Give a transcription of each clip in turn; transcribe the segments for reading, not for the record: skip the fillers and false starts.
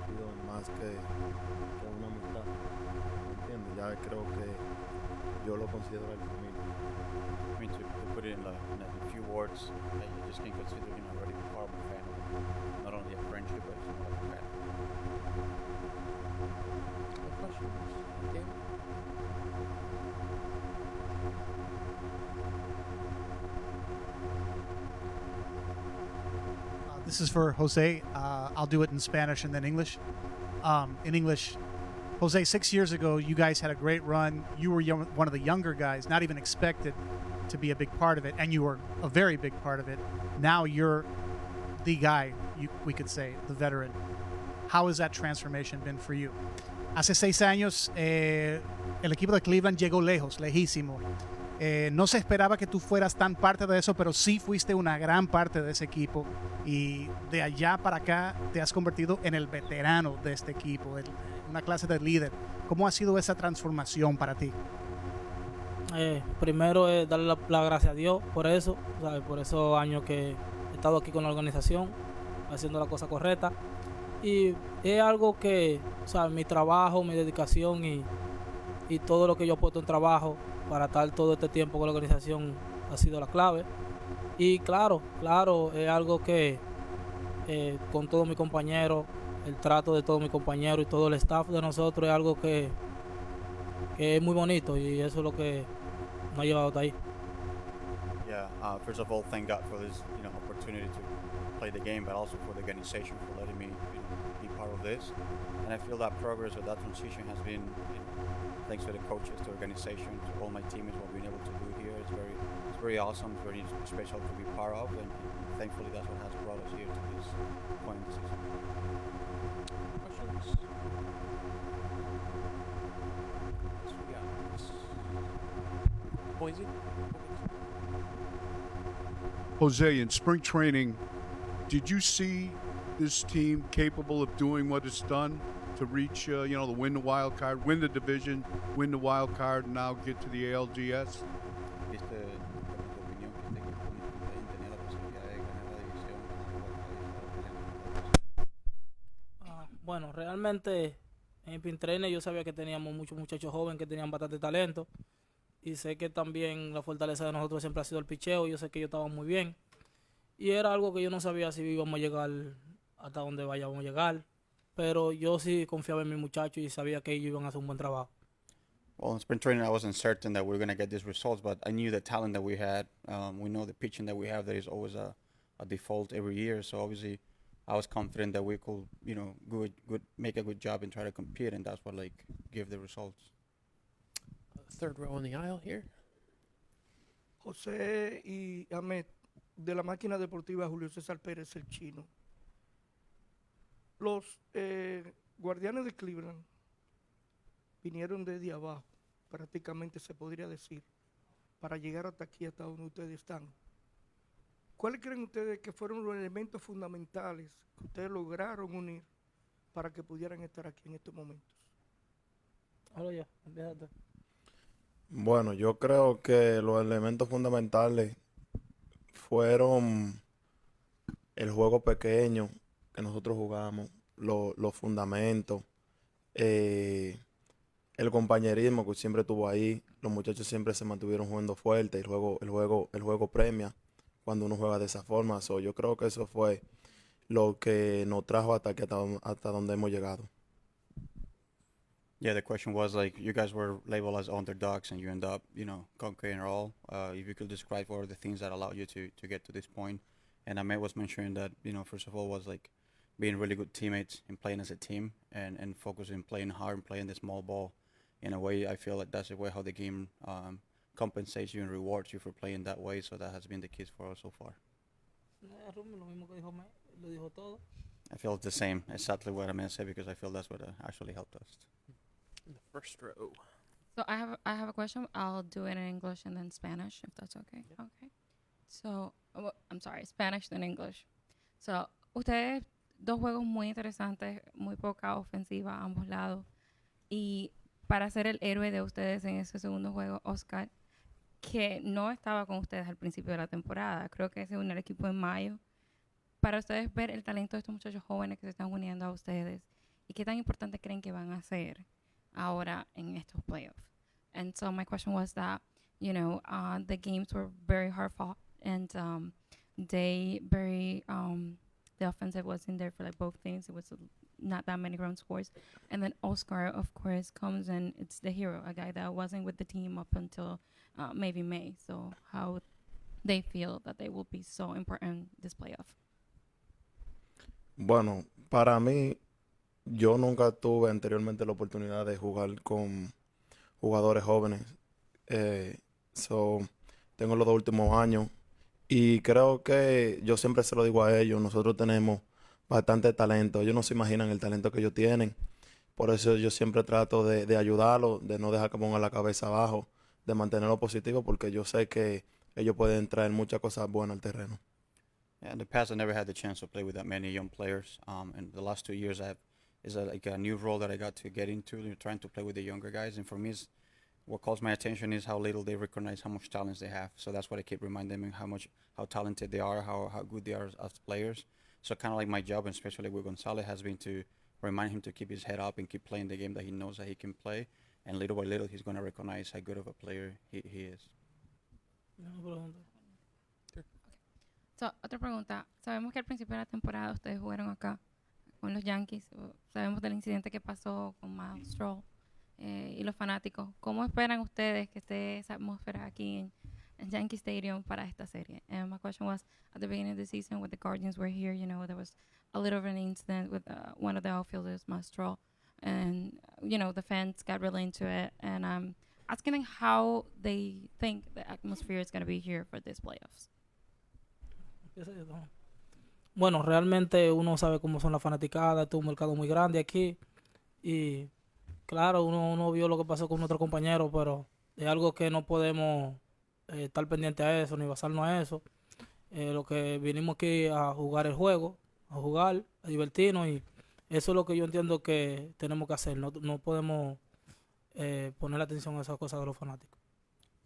sentido más que una amistad, ¿me entiendes? Ya creo que yo lo considero el familia. I mean, to put it in a few words, you just can consider him already part of my family. Not only a friendship, but it's more like a family. No questions? Okay. This is for Jose. I'll do it in Spanish and then English. In English, Jose, 6 years ago, you guys had a great run. You were one of the younger guys, not even expected to be a big part of it, and you were a very big part of it. Now you're the guy, we could say, the veteran. How has that transformation been for you? Hace 6 años, el equipo de Cleveland llegó lejos, lejísimo. No se esperaba que tú fueras tan parte de eso, pero sí fuiste una gran parte de ese equipo. Y de allá para acá te has convertido en el veterano de este equipo, una clase de líder. ¿Cómo ha sido esa transformación para ti? Primero darle la gracia a Dios por eso, ¿sabes? Por esos años que he estado aquí con la organización, haciendo la cosa correcta. Y es algo que, ¿sabes? Mi trabajo, mi dedicación y todo lo que yo he puesto en trabajo para estar todo este tiempo con la organización ha sido la clave. Y claro, es algo que con todos mis compañeros, el trato de todos mis compañeros y todo el staff de nosotros es algo que es muy bonito y eso es lo que nos ha llevado hasta ahí. Yeah. First of all, thank God for this, opportunity to play the game, but also for the organization for letting me, be part of this. And I feel that progress or that transition has been, thanks to the coaches, to the organization, to all my teammates, what we've been able to do here. It's very awesome. It's very special to be part of, and thankfully that's what has brought us here to this point in the season. Questions? Yes, we got this. Boise? Jose, in spring training, did you see this team capable of doing what it's done to reach, to win the wild card, win the division, win the wild card, and now get to the ALDS? ¿Viste, tu opinión, que este equipo tenía la posibilidad de ganar la división, Bueno, realmente en el Pin Trainer yo sabía que teníamos muchos muchachos jóvenes que tenían bastante talento y sé que también la fortaleza de nosotros siempre ha sido el picheo. Yo sé que ellos estaban muy bien y era algo que yo no sabía si íbamos a llegar hasta donde vayamos a llegar, pero yo sí confiaba en mis muchachos y sabía que ellos iban a hacer un buen trabajo. Well, in spring training, I wasn't certain that we were going to get these results, but I knew the talent that we had. We know the pitching that we have. There is always a default every year. So obviously, I was confident that we could, make a good job and try to compete, and that's what give the results. Third row on the aisle here. José y Amed, de la máquina deportiva Julio César Pérez, el chino. Los guardianes de Cleveland vinieron desde abajo, prácticamente se podría decir, para llegar hasta aquí, hasta donde ustedes están. ¿Cuáles creen ustedes que fueron los elementos fundamentales que ustedes lograron unir para que pudieran estar aquí en estos momentos? Ahora ya, empieza. Bueno, yo creo que los elementos fundamentales fueron el juego pequeño que nosotros jugamos, los fundamentos, el compañerismo que siempre estuvo ahí. Los muchachos siempre se mantuvieron jugando fuerte y el juego premia cuando uno juega de esa forma. So, yo creo que eso fue lo que nos trajo hasta aquí, hasta donde hemos llegado. Yeah, the question was you guys were labeled as underdogs and you end up, conquering it all. If you could describe what are the things that allowed you to get to this point. And Amed was mentioning that, first of all was being really good teammates and playing as a team and focusing, playing hard and playing the small ball. In a way, I feel like that's the way how the game compensates you and rewards you for playing that way. So that has been the case for us so far. I feel the same, exactly what Amed said, because I feel that's what actually helped us. In the first row. So I have a question. I'll do it in English and then Spanish, if that's okay. Yeah. Okay. So, I'm sorry, Spanish then English. So, ustedes, dos juegos muy interesantes, muy poca ofensiva a ambos lados. Y para ser el héroe de ustedes en ese segundo juego, Oscar, que no estaba con ustedes al principio de la temporada, creo que se unió al equipo en mayo. Para ustedes ver el talento de estos muchachos jóvenes que se están uniendo a ustedes y qué tan importante creen que van a ser ahora en estos playoffs. And so my question was that, you know, the games were very hard fought, and the offensive was in there for like both things. It was not that many ground scores. And then Oscar, of course, comes and it's the hero, a guy that wasn't with the team up until maybe May. So how they feel that they will be so important this playoff. Bueno, para mí, yo nunca tuve anteriormente la oportunidad de jugar con jugadores jóvenes. Tengo los 2 últimos años y creo que yo siempre se lo digo a ellos, nosotros tenemos bastante talento. Ellos no se imaginan el talento que ellos tienen. Por eso yo siempre trato de ayudarlos, de no dejar que pongan la cabeza abajo, de mantenerlo positivo, porque yo sé que ellos pueden traer muchas cosas buenas al terreno. Yeah, in the past, I never had the chance to play with that many young players. And the last 2 years, like a new role that I got to get into, trying to play with the younger guys. And for me, what calls my attention is how little they recognize how much talent they have. So that's what I keep reminding them, how talented they are, how good they are as players. So kind of like my job, and especially with Gonzalez, has been to remind him to keep his head up and keep playing the game that he knows that he can play. And little by little, he's going to recognize how good of a player he is. So, otra pregunta. Sabemos que al principio de la temporada ustedes jugaron acá con los Yankees. Sabemos del incidente que pasó con Miles Stroll y los fanáticos. ¿Cómo esperan ustedes que esté esa atmósfera aquí en Yankee Stadium para esta serie? And my question was, at the beginning of the season when the Guardians were here, you know, there was a little of an incident with one of the outfielders, Miles Stroll. And, you know, the fans got really into it. And I'm asking them how they think the atmosphere is going to be here for these playoffs. Bueno, realmente uno sabe cómo son las fanaticadas, es un mercado muy grande aquí y claro, uno vio lo que pasó con nuestro compañero, pero es algo que no podemos estar pendiente a eso ni basarnos a eso. Lo que vinimos aquí a jugar el juego, a divertirnos y eso es lo que yo entiendo que tenemos que hacer, no podemos poner atención a esas cosas de los fanáticos.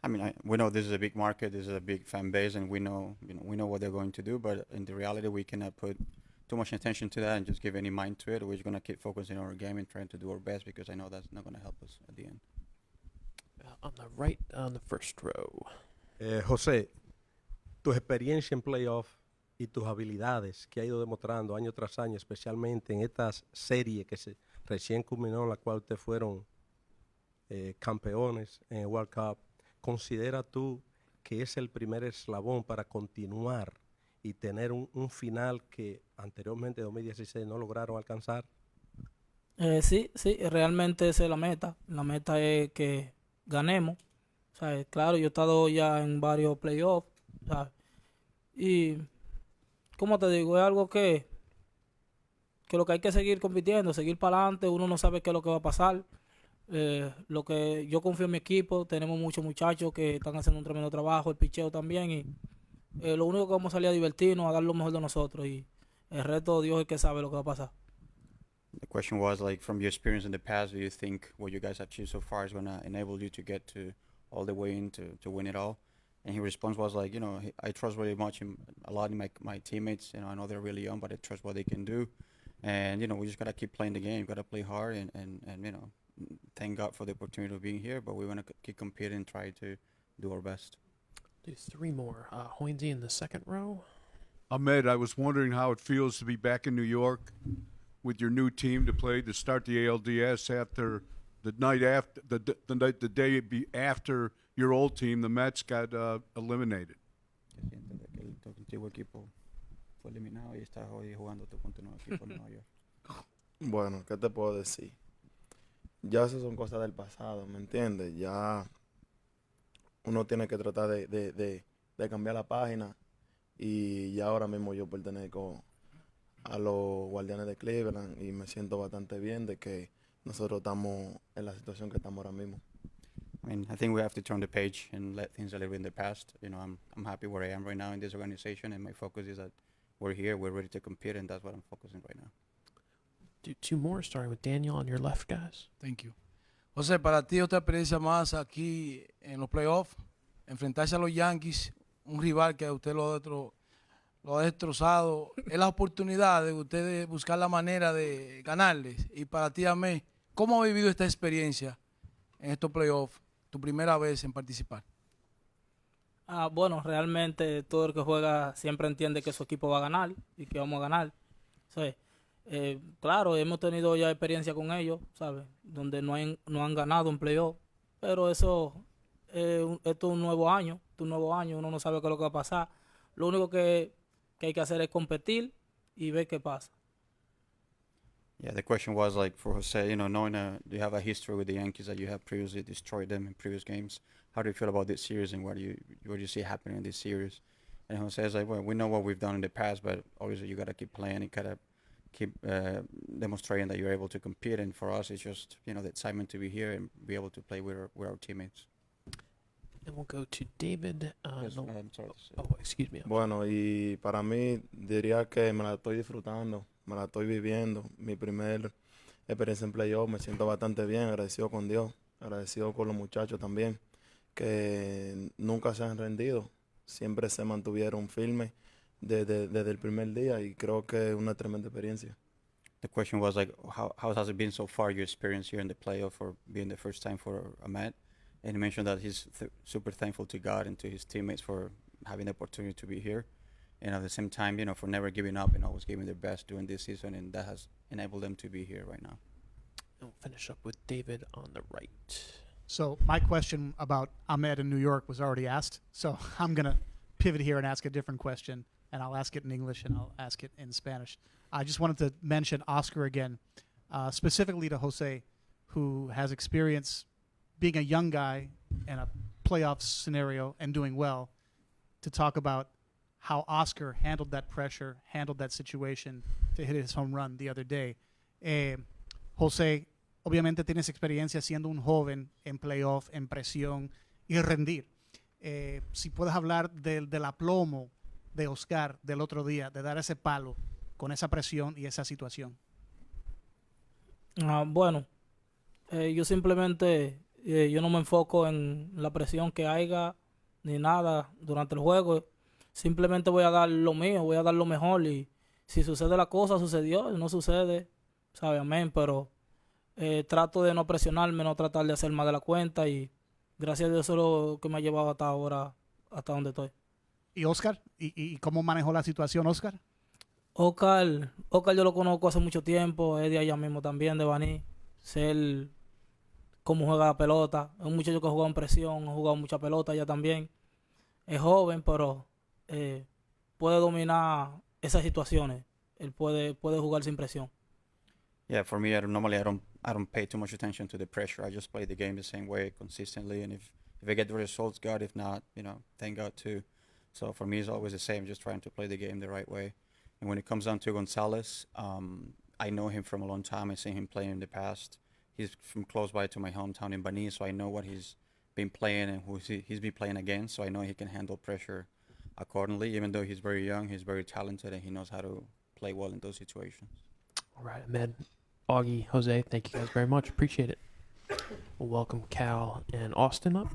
I mean, we know this is a big market, this is a big fan base, and we know what they're going to do. But in the reality, we cannot put too much attention to that and just give any mind to it. We're just gonna keep focusing on our game and trying to do our best, because I know that's not gonna help us at the end. On the right, on the first row. José, tu experiencia en playoff y tus habilidades que ha ido demostrando año tras año, especialmente en estas series que recién culminó, en la cual ustedes fueron campeones en el World Cup. ¿Considera tú que es el primer eslabón para continuar y tener un final que anteriormente en 2016 no lograron alcanzar? Sí, realmente esa es la meta. La meta es que ganemos. O sea, claro, yo he estado ya en varios playoffs. Y, como te digo, es algo que lo que hay que seguir compitiendo, seguir para adelante. Uno no sabe qué es lo que va a pasar. Lo que yo confío en mi equipo, tenemos muchos muchachos que están haciendo un tremendo trabajo, el picheo también, y lo único que vamos a salir a divertirnos, a dar lo mejor de nosotros, y el resto Dios es el que sabe lo que va a pasar. The question was, like, from your experience in the past, do you think what you guys have achieved so far is going to enable you to get to all the way in to win it all? And his response was like, you know, I trust very much a lot in my teammates. You know, I know they're really young, but I trust what they can do. And, you know, we just got to keep playing the game, got to play hard, and you know, thank God for the opportunity of being here, but we want to keep competing and try to do our best. Do 3 more. Hoynesy in the second row. Ahmed, I was wondering how it feels to be back in New York with your new team to start the ALDS after the night after the day after your old team, the Mets, got eliminated. ¿Qué sientes de que tu antiguo equipo fue eliminado y estás hoy jugando con tu nuevo equipo en Nueva York? Bueno, ¿qué te puedo decir? Ya esas son cosas del pasado, ¿me entiendes? Ya uno tiene que tratar de cambiar la página, y ya ahora mismo yo pertenezco a los Guardianes de Cleveland y me siento bastante bien de que nosotros estamos en la situación que estamos ahora mismo. I mean, I think we have to turn the page and let things a little bit in the past. You know, I'm happy where I am right now in this organization, and my focus is that we're here, we're ready to compete, and that's what I'm focusing right now. Do 2 more, starting with Daniel on your left, guys. Thank you. José, para ti otra experiencia más aquí en los playoffs, enfrentarse a los Yankees, un rival que a usted lo lo ha destrozado. Es la oportunidad de ustedes buscar la manera de ganarles. Y para ti, Amed, ¿cómo has vivido esta experiencia en estos playoffs? Tu primera vez en participar. Bueno, realmente todo el que juega siempre entiende que su equipo va a ganar y que vamos a ganar. Sí. Claro, hemos tenido ya experiencia con ellos, ¿sabes? Donde no han ganado en playoff, pero eso esto es un nuevo año, uno no sabe qué es lo que va a pasar. Lo único que hay que hacer es competir y ver qué pasa. Yeah, the question was like for Jose, knowing you have a history with the Yankees that you have previously destroyed them in previous games. How do you feel about this series and what do you see happening in this series? And Jose is like, well, we know what we've done in the past, but obviously you gotta keep playing, you gotta keep demonstrating that you're able to compete. And for us, it's just the excitement to be here and be able to play with our teammates. And we'll go to David. Yes, I'm sorry. Oh, excuse me. Bueno, y para mí diría que me la estoy disfrutando, me la estoy viviendo. Mi primer experiencia en playoff, me siento bastante bien, agradecido con Dios, agradecido con los muchachos también, que nunca se han rendido, siempre se mantuvieron firmes desde el primer día y creo que es una tremenda experiencia. The question was like, how has it been so far, your experience here in the playoff for being the first time for Amed? And he mentioned that he's super thankful to God and to his teammates for having the opportunity to be here. And at the same time, for never giving up and always giving their best during this season. And that has enabled them to be here right now. And we'll finish up with David on the right. So my question about Amed in New York was already asked. So I'm going to pivot here and ask a different question. And I'll ask it in English and I'll ask it in Spanish. I just wanted to mention Oscar again, specifically to Jose, who has experience being a young guy in a playoff scenario and doing well, to talk about how Oscar handled that pressure, handled that situation to hit his home run the other day. Jose, obviamente tienes experiencia siendo un joven en playoff, en presión y rendir. Si puedes hablar del aplomo de Oscar del otro día, de dar ese palo con esa presión y esa situación. Bueno, yo simplemente yo no me enfoco en la presión que haya ni nada durante el juego. Simplemente voy a dar lo mío, voy a dar lo mejor y si sucede la cosa, sucedió, no sucede, sabe, amén, pero trato de no presionarme, no tratar de hacer más de la cuenta y gracias a Dios eso es lo que me ha llevado hasta ahora, hasta donde estoy. ¿Y Oscar? ¿Y cómo manejó la situación Oscar? Oscar yo lo conozco hace mucho tiempo, es de allá mismo también, de Baní, sé él cómo juega la pelota, es un muchacho que ha jugado en presión, ha jugado mucha pelota ya también, es joven, pero puede dominar esas situaciones, él puede jugar sin presión. Yeah, for me, I don't pay too much attention to the pressure. I just play the game the same way consistently, and if I get the results, God. If not, thank God too. So for me, it's always the same, just trying to play the game the right way. And when it comes down to Gonzalez, I know him from a long time. I've seen him play in the past. He's from close by to my hometown in Baní, so I know what he's been playing and who he's been playing against. So I know he can handle pressure accordingly. Even though he's very young, he's very talented, and he knows how to play well in those situations. All right, Amed, Augie, Jose, thank you guys very much. Appreciate it. We'll welcome Cal and Austin up.